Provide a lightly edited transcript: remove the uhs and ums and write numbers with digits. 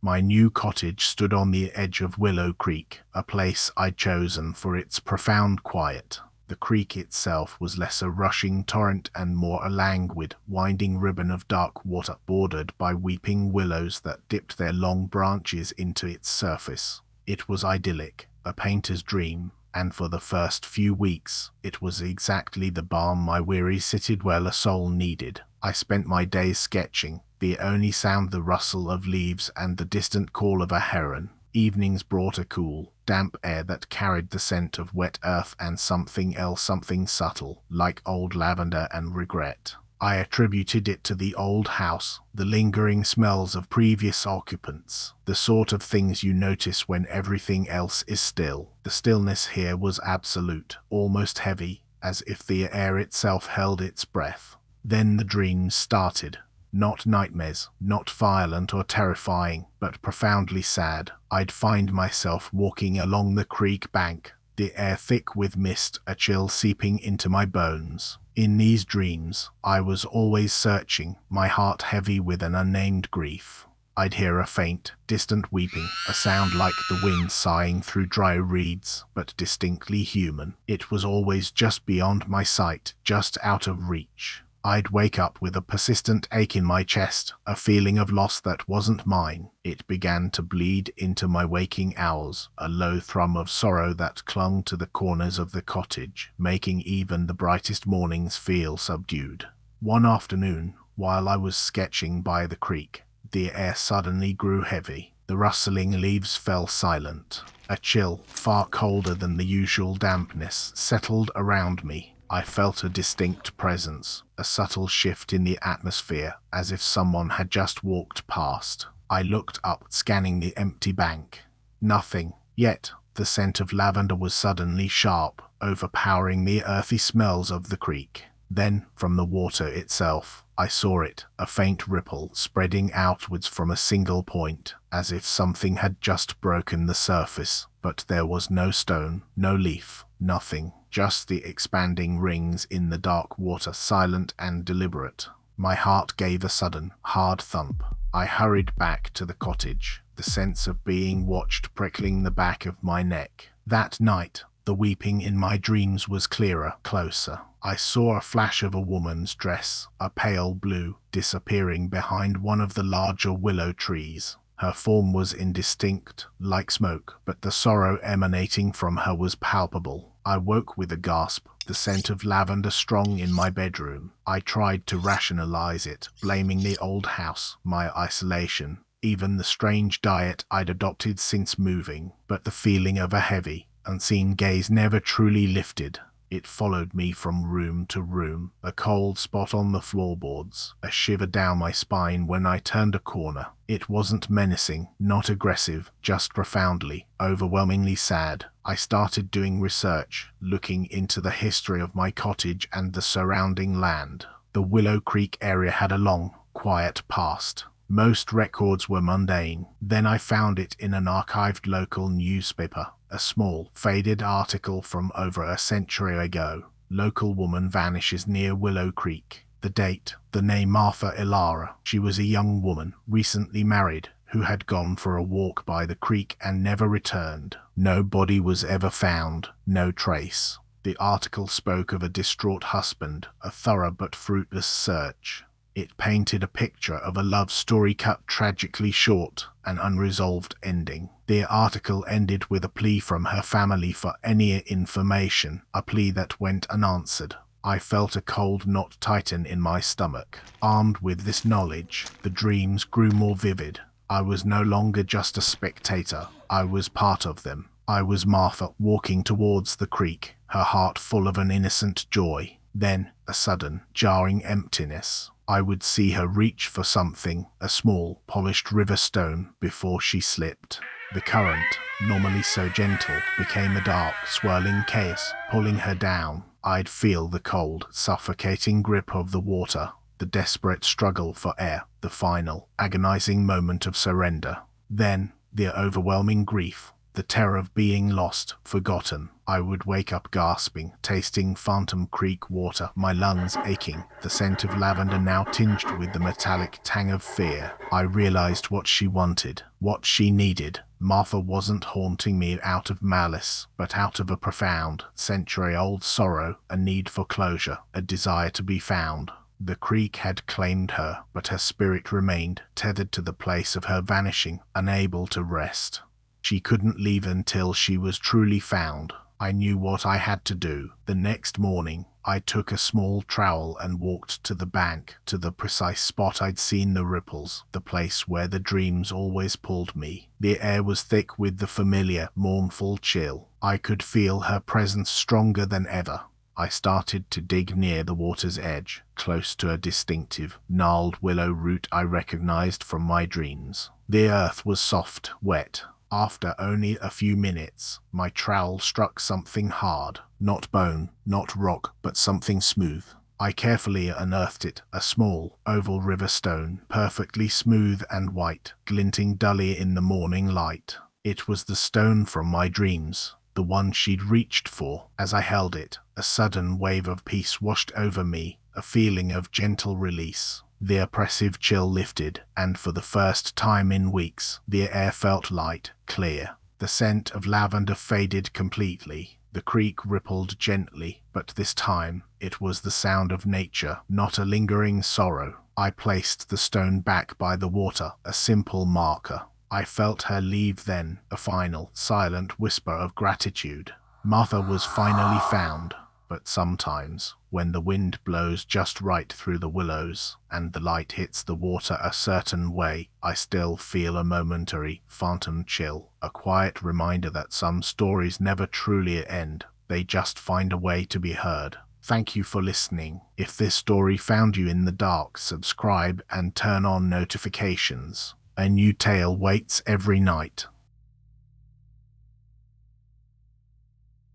My new cottage stood on the edge of Willow Creek, a place I'd chosen for its profound quiet. The creek itself was less a rushing torrent and more a languid, winding ribbon of dark water bordered by weeping willows that dipped their long branches into its surface. It was idyllic, a painter's dream, and for the first few weeks, it was exactly the balm my weary city-dweller soul needed. I spent my days sketching, the only sound the rustle of leaves and the distant call of a heron. Evenings brought a cool, damp air that carried the scent of wet earth and something else, something subtle, like old lavender and regret. I attributed it to the old house, the lingering smells of previous occupants, the sort of things you notice when everything else is still. The stillness here was absolute, almost heavy, as if the air itself held its breath. Then the dreams started. Not nightmares, not violent or terrifying, but profoundly sad. I'd find myself walking along the creek bank, the air thick with mist, a chill seeping into my bones. In these dreams, I was always searching, my heart heavy with an unnamed grief. I'd hear a faint, distant weeping, a sound like the wind sighing through dry reeds, but distinctly human. It was always just beyond my sight, just out of reach. I'd wake up with a persistent ache in my chest, a feeling of loss that wasn't mine. It began to bleed into my waking hours, a low thrum of sorrow that clung to the corners of the cottage, making even the brightest mornings feel subdued. One afternoon, while I was sketching by the creek, the air suddenly grew heavy. The rustling leaves fell silent. A chill, far colder than the usual dampness, settled around me. I felt a distinct presence, a subtle shift in the atmosphere, as if someone had just walked past. I looked up, scanning the empty bank. Nothing. Yet, the scent of lavender was suddenly sharp, overpowering the earthy smells of the creek. Then, from the water itself, I saw it, a faint ripple spreading outwards from a single point, as if something had just broken the surface. But there was no stone, no leaf, nothing. Just the expanding rings in the dark water, silent and deliberate. My heart gave a sudden, hard thump. I hurried back to the cottage, the sense of being watched prickling the back of my neck. That night, the weeping in my dreams was clearer, closer. I saw a flash of a woman's dress, a pale blue, disappearing behind one of the larger willow trees. Her form was indistinct, like smoke, but the sorrow emanating from her was palpable. I woke with a gasp, the scent of lavender strong in my bedroom. I tried to rationalize it, blaming the old house, my isolation, even the strange diet I'd adopted since moving. But the feeling of a heavy, unseen gaze never truly lifted. It followed me from room to room, a cold spot on the floorboards, a shiver down my spine when I turned a corner. It wasn't menacing, not aggressive, just profoundly, overwhelmingly sad. I started doing research, looking into the history of my cottage and the surrounding land. The Willow Creek area had a long, quiet past. Most records were mundane. Then I found it in an archived local newspaper, a small, faded article from over a century ago. Local woman vanishes near Willow Creek. The date, the name Martha Ilara. She was a young woman, recently married, who had gone for a walk by the creek and never returned. No body was ever found, no trace. The article spoke of a distraught husband, a thorough but fruitless search. It painted a picture of a love story cut tragically short, an unresolved ending. The article ended with a plea from her family for any information, a plea that went unanswered. I felt a cold knot tighten in my stomach. Armed with this knowledge, the dreams grew more vivid. I was no longer just a spectator, I was part of them. I was Martha walking towards the creek, her heart full of an innocent joy. Then, a sudden, jarring emptiness. I would see her reach for something, a small, polished river stone, before she slipped. The current, normally so gentle, became a dark, swirling chaos, pulling her down. I'd feel the cold, suffocating grip of the water, the desperate struggle for air, the final, agonizing moment of surrender. Then, the overwhelming grief, the terror of being lost, forgotten. I would wake up gasping, tasting Phantom Creek water, my lungs aching, the scent of lavender now tinged with the metallic tang of fear. I realized what she wanted, what she needed. Martha wasn't haunting me out of malice, but out of a profound, century-old sorrow, a need for closure, a desire to be found. The creek had claimed her, but her spirit remained tethered to the place of her vanishing, unable to rest. She couldn't leave until she was truly found. I knew what I had to do. The next morning, I took a small trowel and walked to the bank, to the precise spot I'd seen the ripples, the place where the dreams always pulled me. The air was thick with the familiar, mournful chill. I could feel her presence stronger than ever. I started to dig near the water's edge, close to a distinctive, gnarled willow root I recognized from my dreams. The earth was soft, wet. After only a few minutes, my trowel struck something hard. Not bone, not rock, but something smooth. I carefully unearthed it, a small, oval river stone, perfectly smooth and white, glinting dully in the morning light. It was the stone from my dreams, the one she'd reached for. As I held it, a sudden wave of peace washed over me, a feeling of gentle release. The oppressive chill lifted, and for the first time in weeks, the air felt light, clear. The scent of lavender faded completely. The creek rippled gently, but this time it was the sound of nature, not a lingering sorrow. I placed the stone back by the water, a simple marker. I felt her leave then, a final, silent whisper of gratitude. Martha was finally found. But sometimes, when the wind blows just right through the willows, and the light hits the water a certain way, I still feel a momentary, phantom chill, a quiet reminder that some stories never truly end, they just find a way to be heard. Thank you for listening. If this story found you in the dark, subscribe and turn on notifications. A new tale waits every night.